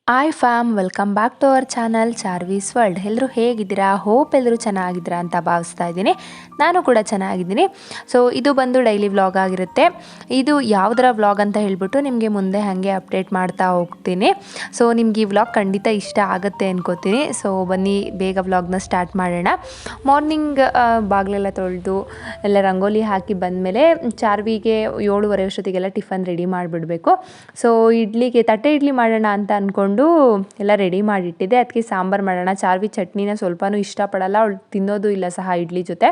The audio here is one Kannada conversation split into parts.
Hi fam, welcome back to our channel Charvi's world. ಎಲ್ಲರೂ ಹೇಗಿದ್ದೀರಾ? ಹೋಪ್ ಎಲ್ಲರೂ ಚೆನ್ನಾಗಿದ್ದೀರಾ ಅಂತ ಭಾವಿಸ್ತಾ ಇದ್ದೀನಿ. ನಾನು ಕೂಡ ಚೆನ್ನಾಗಿದ್ದೀನಿ. ಸೊ ಇದು ಬಂದು ಡೈಲಿ ವ್ಲಾಗ್ ಆಗಿರುತ್ತೆ. ಇದು ಯಾವುದರ ವ್ಲಾಗ್ ಅಂತ ಹೇಳ್ಬಿಟ್ಟು ನಿಮಗೆ ಮುಂದೆ ಹಾಗೆ ಅಪ್ಡೇಟ್ ಮಾಡ್ತಾ ಹೋಗ್ತೀನಿ. ಸೊ ನಿಮ್ಗೆ ಈ ವ್ಲಾಗ್ ಖಂಡಿತ ಇಷ್ಟ ಆಗುತ್ತೆ ಅನ್ಕೋತೀನಿ. ಸೊ ಬನ್ನಿ ಬೇಗ ವ್ಲಾಗ್ನ ಸ್ಟಾರ್ಟ್ ಮಾಡೋಣ. ಮಾರ್ನಿಂಗ್ ಬಾಗಿಲೆಲ್ಲ ತೊಳೆದು ಎಲ್ಲ ರಂಗೋಲಿ ಹಾಕಿ ಬಂದಮೇಲೆ ಚಾರ್ವಿಗೆ 7:30 ಅಷ್ಟೊತ್ತಿಗೆಲ್ಲ ಟಿಫನ್ ರೆಡಿ ಮಾಡಿಬಿಡಬೇಕು. ಸೊ ಇಡ್ಲಿಗೆ ತಟ್ಟೆ ಇಡ್ಲಿ ಮಾಡೋಣ ಅಂತ ಅಂದ್ಕೊಂಡು ಎಲ್ಲ ರೆಡಿ ಮಾಡಿಟ್ಟಿದ್ದೆ. ಅದಕ್ಕೆ ಸಾಂಬಾರು ಮಾಡೋಣ. ಚಾರ್ವಿ ಚಟ್ನಿನ ಸ್ವಲ್ಪನೂ ಇಷ್ಟಪಡಲ್ಲ, ಅವಳು ತಿನ್ನೋದು ಇಲ್ಲ ಸಹ ಇಡ್ಲಿ ಜೊತೆ.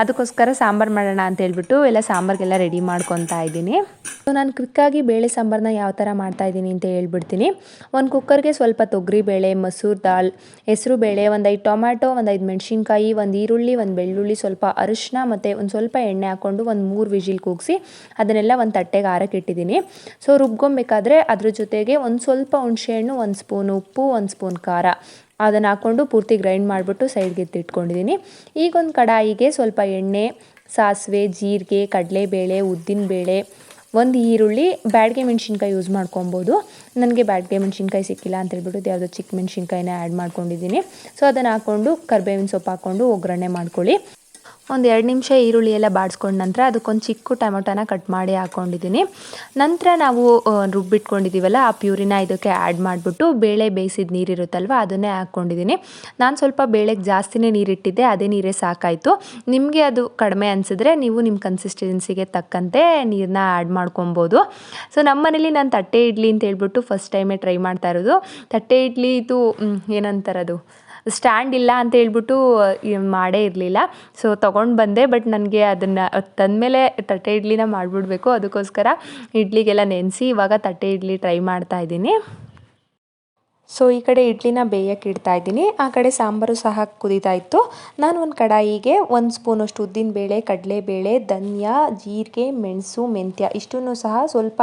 ಅದಕ್ಕೋಸ್ಕರ ಸಾಂಬಾರು ಮಾಡೋಣ ಅಂತ ಹೇಳ್ಬಿಟ್ಟು ಎಲ್ಲ ಸಾಂಬಾರಿಗೆಲ್ಲ ರೆಡಿ ಮಾಡ್ಕೊತಾ ಇದ್ದೀನಿ. ಸೊ ನಾನು ಕ್ವಿಕ್ಕಾಗಿ ಬೇಳೆ ಸಾಂಬಾರನ್ನ ಯಾವ ಥರ ಮಾಡ್ತಾಯಿದ್ದೀನಿ ಅಂತ ಹೇಳ್ಬಿಡ್ತೀನಿ. ಒಂದು ಕುಕ್ಕರ್ಗೆ ಸ್ವಲ್ಪ ತೊಗರಿಬೇಳೆ, ಮಸೂರ್ ದಾಲ್, ಹೆಸರು ಬೇಳೆ, ಒಂದು 5 ಟೊಮ್ಯಾಟೊ, ಒಂದು 5 ಮೆಣಸಿನ್ಕಾಯಿ, ಒಂದು ಈರುಳ್ಳಿ, ಒಂದು ಬೆಳ್ಳುಳ್ಳಿ, ಸ್ವಲ್ಪ ಅರಿಶಿನ ಮತ್ತು ಒಂದು ಸ್ವಲ್ಪ ಎಣ್ಣೆ ಹಾಕ್ಕೊಂಡು ಒಂದು 3 ವಿಜಿಲ್ ಕೂಗಿಸಿ ಅದನ್ನೆಲ್ಲ ಒಂದು ತಟ್ಟೆಗೆ ಆರಕ್ಕೆ ಇಟ್ಟಿದ್ದೀನಿ. ಸೊ ರುಬ್ಕೊಬೇಕಾದ್ರೆ ಅದ್ರ ಜೊತೆಗೆ ಒಂದು ಸ್ವಲ್ಪ ಹುಣಸೆಹಣ್ಣು, 1 ಸ್ಪೂನ್ ಉಪ್ಪು, 1 ಸ್ಪೂನ್ ಖಾರ ಅದನ್ನು ಹಾಕ್ಕೊಂಡು ಪೂರ್ತಿ ಗ್ರೈಂಡ್ ಮಾಡಿಬಿಟ್ಟು ಸೈಡ್ಗೆ ಎತ್ತಿಟ್ಕೊಂಡಿದ್ದೀನಿ. ಈಗ ಒಂದು ಕಡಾಯಿಗೆ ಸ್ವಲ್ಪ ಎಣ್ಣೆ, ಸಾಸಿವೆ, ಜೀರಿಗೆ, ಕಡಲೆಬೇಳೆ, ಉದ್ದಿನಬೇಳೆ, ಒಂದು ಈರುಳ್ಳಿ, ಬ್ಯಾಡಗೆ ಮೆಣಸಿನ್ಕಾಯಿ ಯೂಸ್ ಮಾಡ್ಕೊಬೋದು. ನನಗೆ ಬ್ಯಾಡಗೆ ಮೆಣಸಿನ್ಕಾಯಿ ಸಿಕ್ಕಿಲ್ಲ ಅಂತ ಹೇಳ್ಬಿಟ್ಟು ಯಾವುದೋ ಚಿಕ್ಕ ಮೆಣಸಿನ್ಕಾಯಿನ ಆ್ಯಡ್ ಮಾಡ್ಕೊಂಡಿದ್ದೀನಿ. ಸೊ ಅದನ್ನು ಹಾಕ್ಕೊಂಡು ಕರಿಬೇವಿನ ಸೊಪ್ಪು ಹಾಕ್ಕೊಂಡು ಒಗ್ಗರಣೆ ಮಾಡ್ಕೊಳ್ಳಿ. ಒಂದು 2 ನಿಮಿಷ ಈರುಳ್ಳಿ ಎಲ್ಲ ಬಾಡಿಸ್ಕೊಂಡ ನಂತರ ಅದಕ್ಕೊಂದು ಚಿಕ್ಕ ಟೊಮೆಟೊನ ಕಟ್ ಮಾಡಿ ಹಾಕ್ಕೊಂಡಿದ್ದೀನಿ. ನಂತರ ನಾವು ರುಬ್ಬಿಟ್ಕೊಂಡಿದ್ದೀವಲ್ಲ ಆ ಪ್ಯೂರಿನ ಇದಕ್ಕೆ ಆ್ಯಡ್ ಮಾಡಿಬಿಟ್ಟು ಬೇಳೆ ಬೇಯಿಸಿದ ನೀರಿರುತ್ತಲ್ವ ಅದನ್ನೇ ಹಾಕ್ಕೊಂಡಿದ್ದೀನಿ. ನಾನು ಸ್ವಲ್ಪ ಬೇಳೆಗೆ ಜಾಸ್ತಿನೇ ನೀರಿಟ್ಟಿದ್ದೆ, ಅದೇ ನೀರೇ ಸಾಕಾಯಿತು. ನಿಮಗೆ ಅದು ಕಡಿಮೆ ಅನಿಸಿದ್ರೆ ನೀವು ನಿಮ್ಮ ಕನ್ಸಿಸ್ಟೆನ್ಸಿಗೆ ತಕ್ಕಂತೆ ನೀರನ್ನ ಆ್ಯಡ್ ಮಾಡ್ಕೊಬೋದು. ಸೊ ನಮ್ಮ ಮನೇಲಿ ನಾನು ತಟ್ಟೆ ಇಡ್ಲಿ ಅಂತ ಹೇಳ್ಬಿಟ್ಟು ಫಸ್ಟ್ ಟೈಮೇ ಟ್ರೈ ಮಾಡ್ತಾ ಇರೋದು. ತಟ್ಟೆ ಇಡ್ಲಿ ಇದು ಏನಂತಾರದು ಸ್ಟ್ಯಾಂಡ್ ಇಲ್ಲ ಅಂತ ಹೇಳ್ಬಿಟ್ಟು ಮಾಡೇ ಇರಲಿಲ್ಲ. ಸೊ ತೊಗೊಂಡು ಬಂದೆ, ಬಟ್ ನನಗೆ ಅದನ್ನು ತಂದಮೇಲೆ ತಟ್ಟೆ ಇಡ್ಲಿನ ಮಾಡಿಬಿಡ್ಬೇಕು. ಅದಕ್ಕೋಸ್ಕರ ಇಡ್ಲಿಗೆಲ್ಲ ನೆನೆಸಿ ಇವಾಗ ತಟ್ಟೆ ಇಡ್ಲಿ ಟ್ರೈ ಮಾಡ್ತಾ ಇದ್ದೀನಿ. ಸೊ ಈ ಕಡೆ ಇಡ್ಲಿನ ಬೇಯಕ್ಕೆ ಇಡ್ತಾ ಇದ್ದೀನಿ, ಆ ಕಡೆ ಸಾಂಬಾರು ಸಹ ಕುದೀತಾ ಇತ್ತು. ನಾನು ಒಂದು ಕಡಾಯಿಗೆ 1 ಸ್ಪೂನಷ್ಟು ಉದ್ದಿನಬೇಳೆ, ಕಡಲೆಬೇಳೆ, ಧನಿಯಾ, ಜೀರಿಗೆ, ಮೆಣಸು, ಮೆಂತ್ಯ ಇಷ್ಟನ್ನು ಸಹ ಸ್ವಲ್ಪ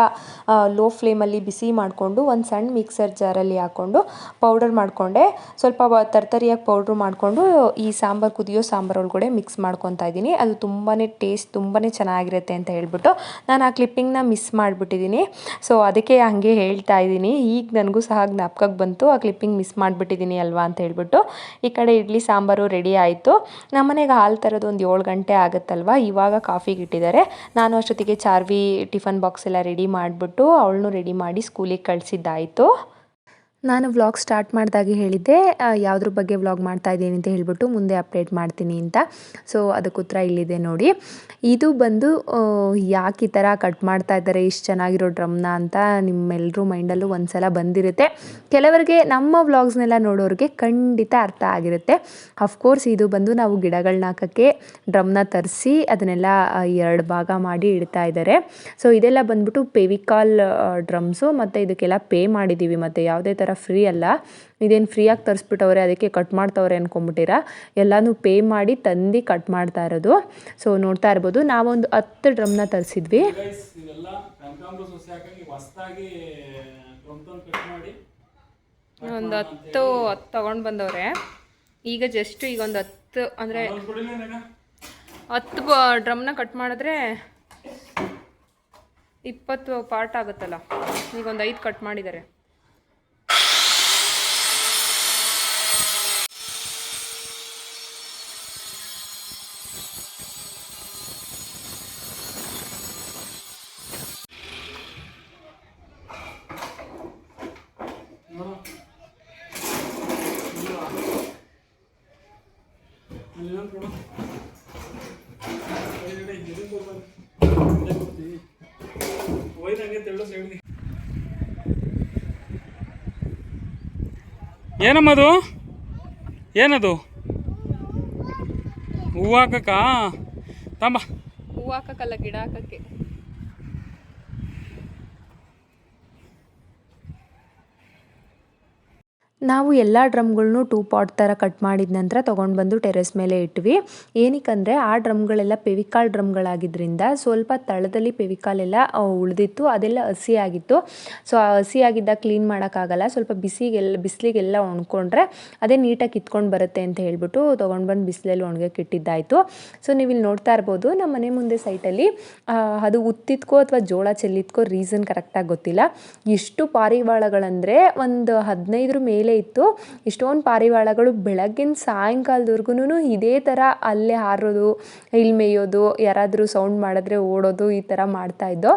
ಲೋ ಫ್ಲೇಮಲ್ಲಿ ಬಿಸಿ ಮಾಡಿಕೊಂಡು ಒಂದು ಸಣ್ಣ ಮಿಕ್ಸರ್ ಜಾರಲ್ಲಿ ಹಾಕ್ಕೊಂಡು ಪೌಡರ್ ಮಾಡಿಕೊಂಡೆ. ಸ್ವಲ್ಪ ತರ್ತರಿಯಾಗಿ ಪೌಡ್ರ್ ಮಾಡಿಕೊಂಡು ಈ ಸಾಂಬಾರು ಕುದಿಯೋ ಸಾಂಬಾರು ಒಳಗಡೆ ಮಿಕ್ಸ್ ಮಾಡ್ಕೊತಾ ಇದ್ದೀನಿ. ಅದು ತುಂಬಾ ಟೇಸ್ಟ್ ತುಂಬಾ ಚೆನ್ನಾಗಿರುತ್ತೆ ಅಂತ ಹೇಳ್ಬಿಟ್ಟು ನಾನು ಆ ಕ್ಲಿಪ್ಪಿಂಗ್ನ ಮಿಸ್ ಮಾಡಿಬಿಟ್ಟಿದ್ದೀನಿ. ಸೊ ಅದಕ್ಕೆ ಹಾಗೆ ಹೇಳ್ತಾ ಇದ್ದೀನಿ. ಈಗ ನನಗೂ ಸಹ ಜ್ಞಾಪಕಕ್ಕೆ ಬಂತು, ಆ ಕ್ಲಿಪ್ಪಿಂಗ್ ಮಿಸ್ ಮಾಡಿಬಿಟ್ಟಿದ್ದೀನಿ ಅಲ್ವಾ ಅಂತ ಹೇಳ್ಬಿಟ್ಟು. ಈ ಕಡೆ ಇಡ್ಲಿ ಸಾಂಬಾರು ರೆಡಿ ಆಯಿತು. ನಮ್ಮನೆಗೆ ಹಾಲು ತರೋದು ಒಂದು 7 ಗಂಟೆ ಆಗುತ್ತಲ್ವ, ಇವಾಗ ಕಾಫಿಗೆ ಇಟ್ಟಿದ್ದಾರೆ. ನಾನು ಅಷ್ಟೊತ್ತಿಗೆ ಚಾರ್ವಿ ಟಿಫನ್ ಬಾಕ್ಸ್ ಎಲ್ಲ ರೆಡಿ ಮಾಡಿಬಿಟ್ಟು ಅವಳನ್ನು ರೆಡಿ ಮಾಡಿ ಸ್ಕೂಲಿಗೆ ಕಳಿಸಿದ್ದಾಯಿತು. ನಾನು ವ್ಲಾಗ್ ಸ್ಟಾರ್ಟ್ ಮಾಡಿದಾಗೆ ಹೇಳಿದ್ದೆ ಯಾವುದ್ರ ಬಗ್ಗೆ ವ್ಲಾಗ್ ಮಾಡ್ತಾ ಇದ್ದೀನಿ ಅಂತ ಹೇಳ್ಬಿಟ್ಟು ಮುಂದೆ ಅಪ್ಡೇಟ್ ಮಾಡ್ತೀನಿ ಅಂತ. ಸೊ ಅದಕ್ಕೆ ಉತ್ತರ ಇಲ್ಲಿದೆ ನೋಡಿ. ಇದು ಬಂದು ಯಾಕೆ ಈ ಥರ ಕಟ್ ಮಾಡ್ತಾ ಇದ್ದಾರೆ ಇಷ್ಟು ಚೆನ್ನಾಗಿರೋ ಡ್ರಮ್ನ ಅಂತ ನಿಮ್ಮೆಲ್ಲರೂ ಮೈಂಡಲ್ಲೂ ಒಂದು ಸಲ ಬಂದಿರುತ್ತೆ. ಕೆಲವರಿಗೆ ನಮ್ಮ ವ್ಲಾಗ್ಸ್ನೆಲ್ಲ ನೋಡೋರಿಗೆ ಖಂಡಿತ ಅರ್ಥ ಆಗಿರುತ್ತೆ. ಅಫ್ಕೋರ್ಸ್ ಇದು ಬಂದು ನಾವು ಗಿಡಗಳನ್ನ ಹಾಕೋಕ್ಕೆ ಡ್ರಮ್ನ ತರಿಸಿ ಅದನ್ನೆಲ್ಲ 2 ಭಾಗ ಮಾಡಿ ಇಡ್ತಾ ಇದ್ದಾರೆ. ಸೊ ಇದೆಲ್ಲ ಬಂದ್ಬಿಟ್ಟು ಪೆವಿಕಾಲ್ ಡ್ರಮ್ಸು, ಮತ್ತು ಇದಕ್ಕೆಲ್ಲ ಪೇ ಮಾಡಿದ್ದೀವಿ, ಮತ್ತು ಯಾವುದೇ ಥರ ಫ್ರೀ ಅಲ್ಲ. ಇದೇನು ಫ್ರೀಯಾಗಿ ತರಿಸ್ಬಿಟ್ಟವ್ರೆ ಅದಕ್ಕೆ ಕಟ್ ಮಾಡ್ತವ್ರೆ ಅಂದ್ಕೊಂಬಿಟ್ಟಿರ, ಎಲ್ಲನೂ ಪೇ ಮಾಡಿ ತಂದು ಕಟ್ ಮಾಡ್ತಾ ಇರೋದು. ಸೊ ನೋಡ್ತಾ ಇರ್ಬೋದು, ನಾವೊಂದು 10 ಡ್ರಮ್ನ ತರಿಸಿದ್ವಿ. ಒಂದು 10 ತೊಗೊಂಡು ಬಂದವ್ರೆ. ಈಗ ಜಸ್ಟ್ ಈಗ ಒಂದು 10 ಅಂದರೆ 10 ಡ್ರಮ್ನ ಕಟ್ ಮಾಡಿದ್ರೆ 20 ಪಾರ್ಟ್ ಆಗುತ್ತಲ್ಲ. ಈಗ ಒಂದು 5 ಕಟ್ ಮಾಡಿದ್ದಾರೆ. ಏನಮ್ಮದು? ಏನದು? ಹೂವು ಹಾಕಕ್ಕ? ತಂಬ. ಹೂವು ಹಾಕಕ್ಕಲ್ಲ, ಗಿಡ ಹಾಕಕ್ಕೆ. ನಾವು ಎಲ್ಲ ಡ್ರಮ್ಗಳ್ನೂ 2 ಪಾಟ್ ಥರ ಕಟ್ ಮಾಡಿದ ನಂತರ ತೊಗೊಂಡು ಬಂದು ಟೆರೆಸ್ ಮೇಲೆ ಇಟ್ವಿ. ಏನಕ್ಕಂದರೆ ಆ ಡ್ರಮ್ಗಳೆಲ್ಲ ಫೆವಿಕಾಲ್ ಡ್ರಮ್ಗಳಾಗಿದ್ದರಿಂದ ಸ್ವಲ್ಪ ತಳದಲ್ಲಿ ಫೆವಿಕಾಲೆಲ್ಲ ಉಳಿದಿತ್ತು, ಅದೆಲ್ಲ ಹಸಿಯಾಗಿತ್ತು. ಸೊ ಆ ಹಸಿಯಾಗಿದ್ದಾಗ ಕ್ಲೀನ್ ಮಾಡೋಕ್ಕಾಗಲ್ಲ, ಸ್ವಲ್ಪ ಬಿಸಿಲಿಗೆಲ್ಲ ಒಣಕೊಂಡ್ರೆ ಅದೇ ನೀಟಾಗಿ ಕಿತ್ಕೊಂಡು ಬರುತ್ತೆ ಅಂತ ಹೇಳ್ಬಿಟ್ಟು ತೊಗೊಂಡು ಬಂದು ಬಿಸಿಲಲ್ಲಿ ಒಣಗಕ್ಕೆ ಇಟ್ಟಿದ್ದಾಯಿತು. ಸೊ ನೀವು ಇಲ್ಲಿ ನೋಡ್ತಾ ಇರ್ಬೋದು, ನಮ್ಮ ಮನೆ ಮುಂದೆ ಸೈಟಲ್ಲಿ ಅದು ಉತ್ತಿದ್ಕೋ ಅಥವಾ ಜೋಳ ಚೆಲ್ಲಿದ್ಕೋ ರೀಸನ್ ಕರೆಕ್ಟಾಗಿ ಗೊತ್ತಿಲ್ಲ. ಎಷ್ಟು ಪಾರಿವಾಳಗಳಂದರೆ ಒಂದು 15 ಮೇಲೆ ಇತ್ತು. ಇಷ್ಟೊಂದು ಪಾರಿವಾಳಗಳು ಬೆಳಗ್ಗಿನ ಸಾಯಂಕಾಲದವರೆಗೂ ಇದೇ ಥರ ಅಲ್ಲೇ ಹಾರೋದು, ಇಲ್ಲಿ ಮೇಯೋದು, ಯಾರಾದರೂ ಸೌಂಡ್ ಮಾಡಿದ್ರೆ ಓಡೋದು, ಈ ಥರ ಮಾಡ್ತಾಯಿದ್ದೋ.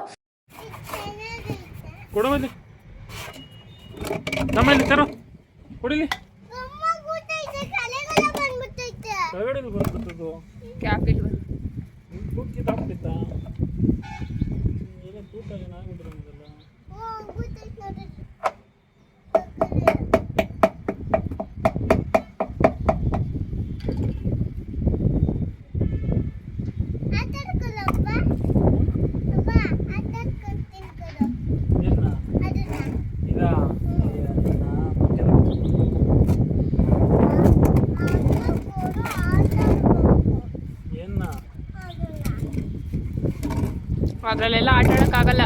ಅದರಲ್ಲೆಲ್ಲ ಆಟ ಆಡೋಕ್ಕಾಗಲ್ಲ.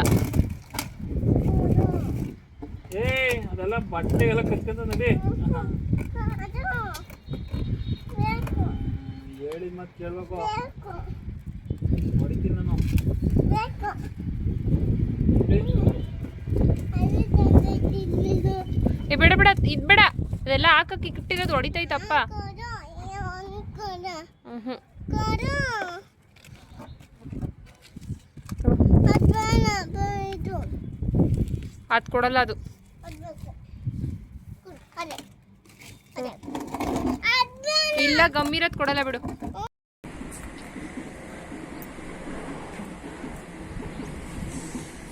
ಅದೆಲ್ಲ ಬಟ್ಟೆ ಎಲ್ಲ ಕಚ್ಕೊಂತ ನಡಿ. ಹೇಳಿ ಮತ್ತೆ ಕೇಳ್ಬೇಕು, ಹೊಡಿತೀನಿ ನಾನು. ಬೇಡ ಬೇಡ, ಇದು ಬೇಡ, ಅದೆಲ್ಲ ಹಾಕಕ್ಕೆ ಇಟ್ಟಿರೋದು ಹೊಡಿತೈತಪ್ಪ. ಅದು ಕೊಡಲ್ಲ, ಅದು ಇಲ್ಲ, ಗಮ್ಮಿರೋದು ಕೊಡಲ್ಲ ಬಿಡು.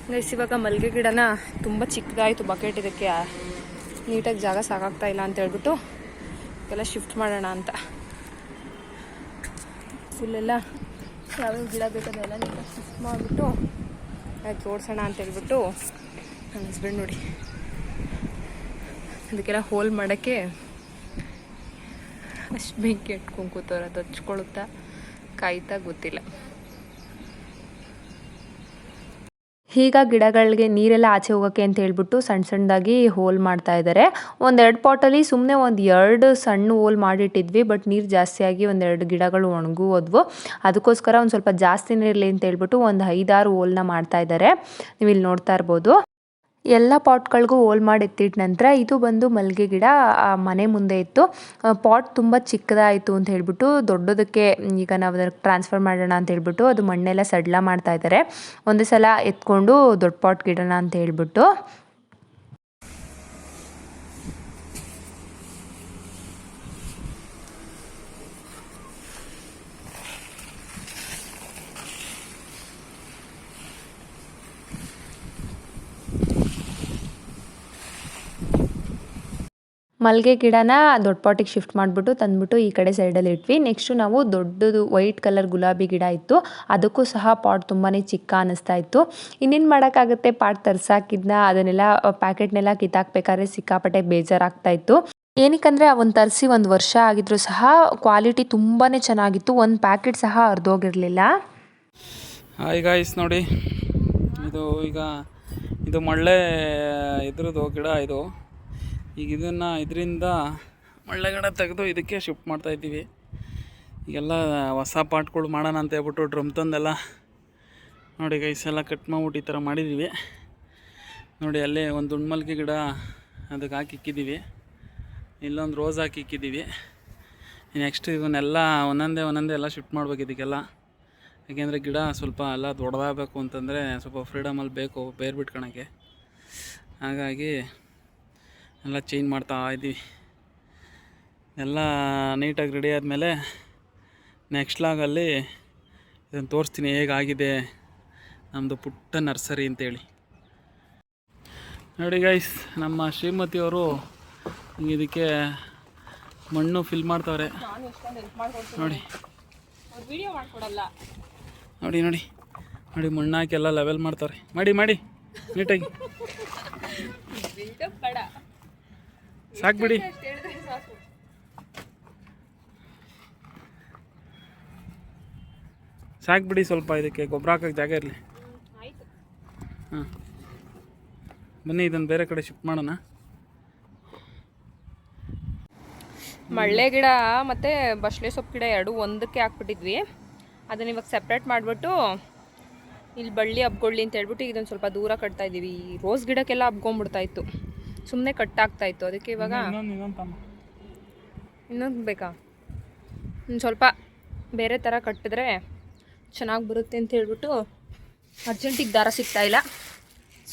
ಗೈಸ್, ಇವಾಗ ಮಲ್ಲಿಗೆ ಗಿಡನ ತುಂಬ ಚಿಕ್ಕದಾಯಿತು, ಬಕೆಟ್ ಇದಕ್ಕೆ ನೀಟಾಗಿ ಜಾಗ ಸಾಕಾಗ್ತಾ ಇಲ್ಲ ಅಂತ ಹೇಳ್ಬಿಟ್ಟು ಎಲ್ಲ ಶಿಫ್ಟ್ ಮಾಡೋಣ ಅಂತ. ಫುಲ್ಲೆಲ್ಲ ಯಾವ್ಯಾವ ಗಿಡ ಬೇಕದೆಲ್ಲ ನೀಟಾಗಿ ಶಿಫ್ಟ್ ಮಾಡಿಬಿಟ್ಟು ಜೋಡಿಸೋಣ ಅಂತ ಹೇಳ್ಬಿಟ್ಟು ನನ್ನ ಹಸ್ಬೆಂಡ್ ನೋಡಿ ಅದಕ್ಕೆಲ್ಲ ಹೋಲ್ ಮಾಡೋಕ್ಕೆ ಅಷ್ಟು ಬೆಂಕಿ ಇಟ್ಕೊಂಡು ಕೂತವ್ರೆ. ಅದು ಹಚ್ಕೊಳುತ್ತಾ ಕಾಯ್ತಾ ಗೊತ್ತಿಲ್ಲ. ಈಗ ಗಿಡಗಳಿಗೆ ನೀರೆಲ್ಲ ಆಚೆ ಹೋಗೋಕ್ಕೆ ಅಂತ ಹೇಳ್ಬಿಟ್ಟು ಸಣ್ಣ ಸಣ್ಣದಾಗಿ ಹೋಲ್ ಮಾಡ್ತಾ ಇದ್ದಾರೆ. 1-2 ಪಾಟಲ್ಲಿ ಸುಮ್ಮನೆ 1-2 ಸಣ್ಣ ಹೋಲ್ ಮಾಡಿಟ್ಟಿದ್ವಿ, ಬಟ್ ನೀರು ಜಾಸ್ತಿಯಾಗಿ 1-2 ಗಿಡಗಳು ಒಣಗು ಹೋದ್ವು. ಅದಕ್ಕೋಸ್ಕರ ಒಂದು ಸ್ವಲ್ಪ ಜಾಸ್ತಿನೇ ಇರಲಿ ಅಂತ ಹೇಳ್ಬಿಟ್ಟು ಒಂದು 5-6 ಹೋಲ್ನ ಮಾಡ್ತಾ ಇದ್ದಾರೆ. ನೀವು ಇಲ್ಲಿ ನೋಡ್ತಾ ಇರ್ಬೋದು. ಎಲ್ಲ ಪಾಟ್ಗಳಿಗೂ ಹೋಲ್ ಮಾಡಿ ಎತ್ತಿಟ್ಟ ನಂತರ ಇದು ಬಂದು ಮಲ್ಲಿಗೆ ಗಿಡ ಮನೆ ಮುಂದೆ ಇತ್ತು. ಪಾಟ್ ತುಂಬ ಚಿಕ್ಕದಾಯಿತು ಅಂತ ಹೇಳ್ಬಿಟ್ಟು ದೊಡ್ಡದಕ್ಕೆ ಈಗ ನಾವು ಅದಕ್ಕೆ ಟ್ರಾನ್ಸ್ಫರ್ ಮಾಡೋಣ ಅಂತ ಹೇಳ್ಬಿಟ್ಟು ಅದು ಮಣ್ಣೆಲ್ಲ ಸಡ್ಲ ಮಾಡ್ತಾ ಇದ್ದಾರೆ. ಒಂದೇ ಸಲ ಎತ್ಕೊಂಡು ದೊಡ್ಡ ಪಾಟ್ ಗಿಡನ ಅಂತ ಹೇಳ್ಬಿಟ್ಟು. ಮಲ್ಲಿಗೆ ಗಿಡನ ದೊಡ್ಡ ಪಾಟಿಗೆ ಶಿಫ್ಟ್ ಮಾಡಿಬಿಟ್ಟು ತಂದುಬಿಟ್ಟು ಈ ಕಡೆ ಸೈಡಲ್ಲಿ ಇಟ್ವಿ. ನೆಕ್ಸ್ಟು ನಾವು ದೊಡ್ಡದು ವೈಟ್ ಕಲರ್ ಗುಲಾಬಿ ಗಿಡ ಇತ್ತು, ಅದಕ್ಕೂ ಸಹ ಪಾಟ್ ತುಂಬಾ ಚಿಕ್ಕ ಅನ್ನಿಸ್ತಾ ಇತ್ತು. ಇನ್ನೇನು ಮಾಡೋಕ್ಕಾಗುತ್ತೆ, ಪಾಟ್ ತರ್ಸಾಕಿದ್ನ ಅದನ್ನೆಲ್ಲ ಪ್ಯಾಕೆಟ್ನೆಲ್ಲ ಕಿತ್ತಾಕ್ಬೇಕಾದ್ರೆ ಸಿಕ್ಕಾಪಟ್ಟೆ ಬೇಜಾರಾಗ್ತಾ ಇತ್ತು. ಏನಕ್ಕಂದರೆ ಅವನ್ನ ತರಿಸಿ 1 ವರ್ಷ ಆಗಿದ್ರು ಸಹ ಕ್ವಾಲಿಟಿ ತುಂಬಾ ಚೆನ್ನಾಗಿತ್ತು, ಒಂದು ಪ್ಯಾಕೆಟ್ ಸಹ ಹರಿದೋಗಿರಲಿಲ್ಲ. ಹಾಯ್ ಗಾಯ್ಸ್, ನೋಡಿ ಇದು ಮಳ್ಳೆ ಇದ್ರದ್ದು ಗಿಡ ಇದು. ಈಗ ಇದರಿಂದ ಮಳ್ಳೆ ಗಿಡ ತೆಗೆದು ಇದಕ್ಕೆ ಶಿಫ್ಟ್ ಮಾಡ್ತಾಯಿದ್ದೀವಿ. ಈಗೆಲ್ಲ ಹೊಸ ಪಾಟ್ಗಳು ಮಾಡೋಣ ಅಂತ ಹೇಳ್ಬಿಟ್ಟು ಡ್ರಮ್ ತಂದೆಲ್ಲ ನೋಡಿ ಗೈಸ್ ಎಲ್ಲ ಕಟ್ ಮಾಡ್ಬಿಟ್ಟು ಈ ಥರ ಮಾಡಿದ್ದೀವಿ. ನೋಡಿ ಅಲ್ಲೇ ಒಂದು ದುಂಡು ಮಲ್ಲಿಗೆ ಗಿಡ ಅದಕ್ಕೆ ಹಾಕಿ ಇಕ್ಕಿದ್ದೀವಿ, ಇಲ್ಲೊಂದು ರೋಸ್ ಹಾಕಿ ಇಕ್ಕಿದ್ದೀವಿ. ನೆಕ್ಸ್ಟ್ ಇವನ್ನೆಲ್ಲ ಒಂದೊಂದೇ ಎಲ್ಲ ಶಿಫ್ಟ್ ಮಾಡ್ಬೇಕು ಇದಕ್ಕೆಲ್ಲ. ಯಾಕೆಂದರೆ ಗಿಡ ಸ್ವಲ್ಪ ಎಲ್ಲ ದೊಡ್ಡದಾಗಬೇಕು ಅಂತಂದರೆ ಸ್ವಲ್ಪ ಫ್ರೀಡಮಲ್ಲಿ ಬೇಕು ಬೇರೆ ಬಿಟ್ಕೊಳಕ್ಕೆ. ಹಾಗಾಗಿ ಎಲ್ಲ ಚೇಂಜ್ ಮಾಡ್ತಾ ಇದ್ದೀವಿ. ಎಲ್ಲ ನೀಟಾಗಿ ರೆಡಿ ಆದಮೇಲೆ ನೆಕ್ಸ್ಟ್ ಲಾಗಲ್ಲಿ ಇದನ್ನು ತೋರಿಸ್ತೀನಿ ಹೇಗಾಗಿದೆ ನಮ್ಮದು ಪುಟ್ಟ ನರ್ಸರಿ ಅಂತೇಳಿ. ನೋಡಿ ಗೈಸ್, ನಮ್ಮ ಶ್ರೀಮತಿಯವರು ಇದಕ್ಕೆ ಮಣ್ಣು ಫಿಲ್ ಮಾಡ್ತವ್ರೆ. ನೋಡಿ ನೋಡಿ ನೋಡಿ ನೋಡಿ ಮಣ್ಣು ಹಾಕಿ ಎಲ್ಲ ಲೆವೆಲ್ ಮಾಡ್ತಾರೆ. ಮಾಡಿ ನೀಟಾಗಿ ಸಾಕು ಬಿಡಿ. ಸಾಕು ಬಿಡಿ, ಸ್ವಲ್ಪ ಇದಕ್ಕೆ ಗೊಬ್ಬರ ಹಾಕೋಕ್ಕೆ ಜಾಗ ಇರಲಿ. ಹಾಂ ಬನ್ನಿ, ಇದನ್ನು ಬೇರೆ ಕಡೆ ಶಿಫ್ಟ್ ಮಾಡೋಣ. ಮಳ್ಳೆ ಗಿಡ ಮತ್ತು ಬಸಳೆ ಸೊಪ್ಪು ಗಿಡ ಎರಡೂ ಒಂದಕ್ಕೆ ಹಾಕ್ಬಿಟ್ಟಿದ್ವಿ. ಅದನ್ನ ಇವಾಗ ಸಪ್ರೇಟ್ ಮಾಡಿಬಿಟ್ಟು ಇಲ್ಲಿ ಬಳ್ಳಿ ಹಬ್ಕೊಳ್ಳಿ ಅಂತ ಹೇಳ್ಬಿಟ್ಟು ಇದೊಂದು ಸ್ವಲ್ಪ ದೂರ ಕಟ್ತಾ ಇದ್ದೀವಿ. ಈ ರೋಸ್ ಗಿಡಕ್ಕೆಲ್ಲ ಹಬ್ಕೊಂಡ್ಬಿಡ್ತಾಯಿತ್ತು, ಸುಮ್ಮನೆ ಕಟ್ಟಾಗ್ತಾಯಿತ್ತು. ಅದಕ್ಕೆ ಇವಾಗ ಇನ್ನೊಂದು ಬೇಕಾ, ಒಂದು ಸ್ವಲ್ಪ ಬೇರೆ ಥರ ಕಟ್ಟಿದ್ರೆ ಚೆನ್ನಾಗಿ ಬರುತ್ತೆ ಅಂತ ಹೇಳ್ಬಿಟ್ಟು ಅರ್ಜೆಂಟಿಗೆ ದಾರ ಸಿಗ್ತಾಯಿಲ್ಲ.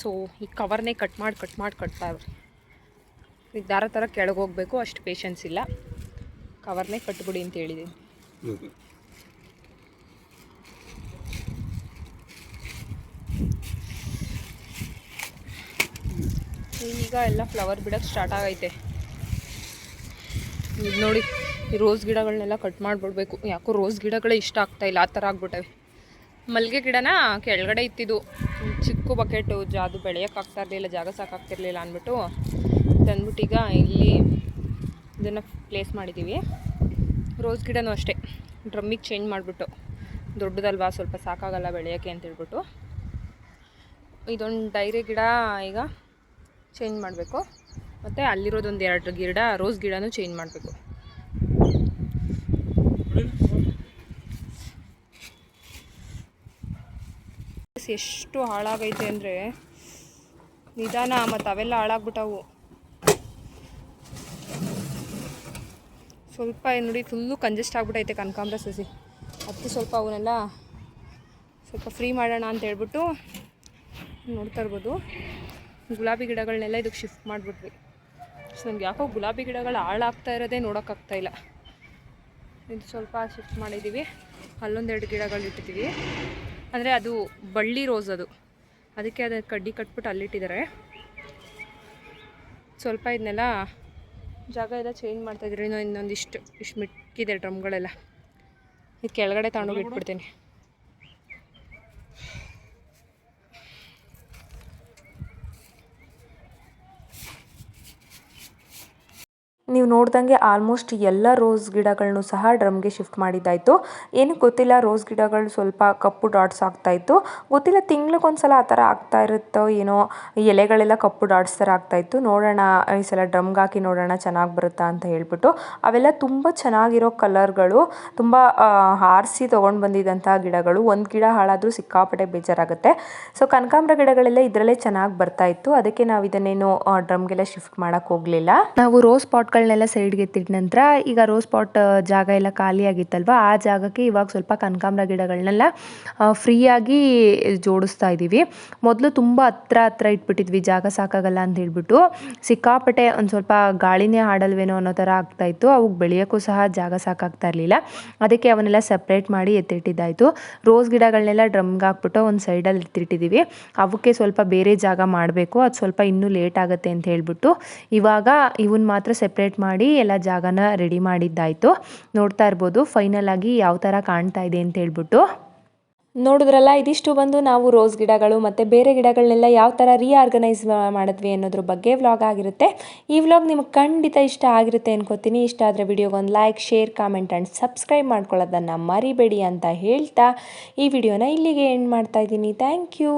ಸೊ ಈ ಕವರ್ನೇ ಕಟ್ತಾ ಇವ್ರಿ. ಈಗ ದಾರ ಥರ ಕೆಳಗೆ ಹೋಗಬೇಕು, ಅಷ್ಟು ಪೇಷನ್ಸ್ ಇಲ್ಲ. ಕವರ್ನೇ ಕಟ್ಬಿಡಿ ಅಂತ ಹೇಳಿದ್ದೀನಿ. ಈಗ ಎಲ್ಲ ಫ್ಲವರ್ ಬಿಡೋಕ್ಕೆ ಸ್ಟಾರ್ಟ್ ಆಗೈತೆ. ಈಗ ನೋಡಿ, ಈ ರೋಸ್ ಗಿಡಗಳನ್ನೆಲ್ಲ ಕಟ್ ಮಾಡಿಬಿಡ್ಬೇಕು. ಯಾಕೋ ರೋಸ್ ಗಿಡಗಳೇ ಇಷ್ಟ ಆಗ್ತಾಯಿಲ್ಲ, ಆ ಥರ ಆಗ್ಬಿಟ್ಟವೆ. ಮಲ್ಲಿಗೆ ಗಿಡನ ಕೆಳಗಡೆ ಇತ್ತಿದ್ದು ಚಿಕ್ಕ ಬಕೆಟು, ಅದು ಬೆಳೆಯೋಕ್ಕಾಗ್ತಾ ಇರಲಿಲ್ಲ, ಜಾಗ ಸಾಕಾಗ್ತಿರ್ಲಿಲ್ಲ ಅಂದ್ಬಿಟ್ಟು ತಂದ್ಬಿಟ್ಟು ಈಗ ಇಲ್ಲಿ ಇದನ್ನು ಪ್ಲೇಸ್ ಮಾಡಿದ್ದೀವಿ. ರೋಸ್ ಗಿಡನೂ ಅಷ್ಟೇ ಡ್ರಮ್ಮಿಗೆ ಚೇಂಜ್ ಮಾಡಿಬಿಟ್ಟು, ದೊಡ್ಡದಲ್ವಾ ಸ್ವಲ್ಪ ಸಾಕಾಗಲ್ಲ ಬೆಳೆಯೋಕ್ಕೆ ಅಂತೇಳ್ಬಿಟ್ಟು ಇದೊಂದು ಡೈರೆ ಗಿಡ ಈಗ ಚೇಂಜ್ ಮಾಡಬೇಕು. ಮತ್ತು ಅಲ್ಲಿರೋದೊಂದು 2 ಗಿಡ ರೋಸ್ ಗಿಡನೂ ಚೇಂಜ್ ಮಾಡಬೇಕು. ಎಷ್ಟು ಹಾಳಾಗೈತೆ ಅಂದರೆ ನಿಧಾನ, ಮತ್ತು ಅವೆಲ್ಲ ಹಾಳಾಗ್ಬಿಟ್ಟವು. ಸ್ವಲ್ಪ ನೋಡಿ ಫುಲ್ಲು ಕಂಜೆಸ್ಟ್ ಆಗ್ಬಿಟ್ಟೈತೆ ಕನಕಾಂಬರ ಸಸಿ. ಅದಕ್ಕೆ ಸ್ವಲ್ಪ ಅವನ್ನೆಲ್ಲ ಸ್ವಲ್ಪ ಫ್ರೀ ಮಾಡೋಣ ಅಂತ ಹೇಳ್ಬಿಟ್ಟು ನೋಡ್ತಾ ಇರ್ಬೋದು. ಗುಲಾಬಿ ಗಿಡಗಳನ್ನೆಲ್ಲ ಇದಕ್ಕೆ ಶಿಫ್ಟ್ ಮಾಡಿಬಿಟ್ವಿ. ಸೊ ನಮ್ಗೆ ಯಾಕೋ ಗುಲಾಬಿ ಗಿಡಗಳು ಹಾಳಾಗ್ತಾ ಇರೋದೇ ನೋಡೋಕ್ಕಾಗ್ತಾಯಿಲ್ಲ. ಇದು ಸ್ವಲ್ಪ ಶಿಫ್ಟ್ ಮಾಡಿದ್ದೀವಿ. ಅಲ್ಲೊಂದೆರಡು ಗಿಡಗಳು ಇಟ್ಟಿದ್ದೀವಿ. ಅಂದರೆ ಅದು ಬಳ್ಳಿ ರೋಸ್, ಅದಕ್ಕೆ ಅದು ಕಡ್ಡಿ ಕಟ್ಬಿಟ್ಟು ಅಲ್ಲಿಟ್ಟಿದ್ದಾರೆ. ಸ್ವಲ್ಪ ಇದನ್ನೆಲ್ಲ ಜಾಗ ಎಲ್ಲ ಚೇಂಜ್ ಮಾಡ್ತಾಯಿದ್ರು. ಇನ್ನೊಂದಿಷ್ಟು ಮಿಕ್ಕಿದೆ ಡ್ರಮ್ಗಳೆಲ್ಲ. ಇದು ಕೆಳಗಡೆ ತಗೊಂಡೋಗಿ ಇಟ್ಬಿಡ್ತೀನಿ. ನೀವು ನೋಡ್ದಂಗೆ ಆಲ್ಮೋಸ್ಟ್ ಎಲ್ಲ ರೋಸ್ ಗಿಡಗಳನ್ನು ಸಹ ಡ್ರಮ್ಗೆ ಶಿಫ್ಟ್ ಮಾಡಿದ್ದಾಯಿತು. ಏನಕ್ಕೆ ಗೊತ್ತಿಲ್ಲ, ರೋಸ್ ಗಿಡಗಳು ಸ್ವಲ್ಪ ಕಪ್ಪು ಡಾಟ್ಸ್ ಆಗ್ತಾಯಿತ್ತು. ಗೊತ್ತಿಲ್ಲ, ತಿಂಗ್ಳಿಗೊಂದ್ಸಲ ಆ ಥರ ಆಗ್ತಾ ಇರುತ್ತೋ ಏನೋ, ಎಲೆಗಳೆಲ್ಲ ಕಪ್ಪು ಡಾಟ್ಸ್ ಥರ ಆಗ್ತಾಯಿತ್ತು. ನೋಡೋಣ ಈ ಸಲ ಡ್ರಮ್ಗೆ ಹಾಕಿ ನೋಡೋಣ ಚೆನ್ನಾಗಿ ಬರುತ್ತಾ ಅಂತ ಹೇಳ್ಬಿಟ್ಟು. ಅವೆಲ್ಲ ತುಂಬ ಚೆನ್ನಾಗಿರೋ ಕಲರ್ಗಳು, ತುಂಬ ಆರಿಸಿ ತೊಗೊಂಡು ಬಂದಿದ್ದಂಥ ಗಿಡಗಳು. ಒಂದು ಗಿಡ ಹಾಳಾದರೂ ಸಿಕ್ಕಾಪಟ್ಟೆ ಬೇಜಾರಾಗುತ್ತೆ. ಸೊ ಕನಕಾಂಬರ ಗಿಡಗಳೆಲ್ಲ ಇದರಲ್ಲೇ ಚೆನ್ನಾಗಿ ಬರ್ತಾಯಿತ್ತು. ಅದಕ್ಕೆ ನಾವು ಇದನ್ನೇನು ಡ್ರಮ್ಗೆಲ್ಲ ಶಿಫ್ಟ್ ಮಾಡೋಕ್ಕೆ ಹೋಗಲಿಲ್ಲ. ನಾವು ರೋಸ್ ಪಾಟ್ಗಳನ್ನೆಲ್ಲ ಸೈಡ್ಗೆ ಎತ್ತಿದ ನಂತರ ಈಗ ರೋಸ್ ಪಾಟ್ ಜಾಗ ಎಲ್ಲ ಖಾಲಿಯಾಗಿತ್ತಲ್ವ, ಆ ಜಾಗಕ್ಕೆ ಇವಾಗ ಸ್ವಲ್ಪ ಕನಕಾಂಬರ ಗಿಡಗಳನ್ನೆಲ್ಲ ಫ್ರೀಯಾಗಿ ಜೋಡಿಸ್ತಾ ಇದ್ದೀವಿ. ಮೊದಲು ತುಂಬ ಹತ್ರ ಇಟ್ಬಿಟ್ಟಿದ್ವಿ, ಜಾಗ ಸಾಕಾಗಲ್ಲ ಅಂತ ಹೇಳ್ಬಿಟ್ಟು. ಸಿಕ್ಕಾಪಟ್ಟೆ ಒಂದು ಸ್ವಲ್ಪ ಗಾಳಿನೇ ಆಡಲ್ವೇನೋ ಅನ್ನೋ ಥರ ಆಗ್ತಾಯಿತ್ತು. ಅವಕ್ಕೆ ಬೆಳೆಯೋಕ್ಕೂ ಸಹ ಜಾಗ ಸಾಕಾಗ್ತಾ ಇರಲಿಲ್ಲ. ಅದಕ್ಕೆ ಅವನ್ನೆಲ್ಲ ಸಪ್ರೇಟ್ ಮಾಡಿ ಎತ್ತಿಟ್ಟಿದ್ದಾಯಿತು. ರೋಸ್ ಗಿಡಗಳನ್ನೆಲ್ಲ ಡ್ರಮ್ಗೆ ಹಾಕ್ಬಿಟ್ಟು ಒಂದು ಸೈಡಲ್ಲಿ ಎತ್ತಿಟ್ಟಿದ್ದೀವಿ. ಅವಕ್ಕೆ ಸ್ವಲ್ಪ ಬೇರೆ ಜಾಗ ಮಾಡಬೇಕು, ಅದು ಸ್ವಲ್ಪ ಇನ್ನೂ ಲೇಟ್ ಆಗುತ್ತೆ ಅಂತ ಹೇಳ್ಬಿಟ್ಟು ಇವಾಗ ಇವನ್ನ ಮಾತ್ರ ಸೆಪ್ರೇಟ್ ಮಾಡಿ ಎಲ್ಲ ಜಾಗನ ರೆಡಿ ಮಾಡಿದ್ದಾಯಿತು. ನೋಡ್ತಾ ಇರ್ಬೋದು ಫೈನಲ್ ಆಗಿ ಯಾವ ಥರ ಕಾಣ್ತಾ ಇದೆ ಅಂತ ಹೇಳ್ಬಿಟ್ಟು. ನೋಡಿದ್ರಲ್ಲ, ಇದಿಷ್ಟು ಬಂದು ನಾವು ರೋಸ್ ಗಿಡಗಳು ಮತ್ತು ಬೇರೆ ಗಿಡಗಳನ್ನೆಲ್ಲ ಯಾವ ಥರ ರೀಆರ್ಗನೈಸ್ ಮಾಡಿದ್ವಿ ಅನ್ನೋದ್ರ ಬಗ್ಗೆ ವ್ಲಾಗ್ ಆಗಿರುತ್ತೆ. ಈ ವ್ಲಾಗ್ ನಿಮಗೆ ಖಂಡಿತ ಇಷ್ಟ ಆಗಿರುತ್ತೆ ಅನ್ಕೋತೀನಿ. ಇಷ್ಟ ಆದರೆ ವಿಡಿಯೋಗೊಂದು like, share, comment and subscribe ಮಾಡ್ಕೊಳ್ಳೋದನ್ನು ಮರಿಬೇಡಿ ಅಂತ ಹೇಳ್ತಾ ಈ ವಿಡಿಯೋನ ಇಲ್ಲಿಗೆ ಎಂಡ್ ಮಾಡ್ತಾ ಇದ್ದೀನಿ. Thank you.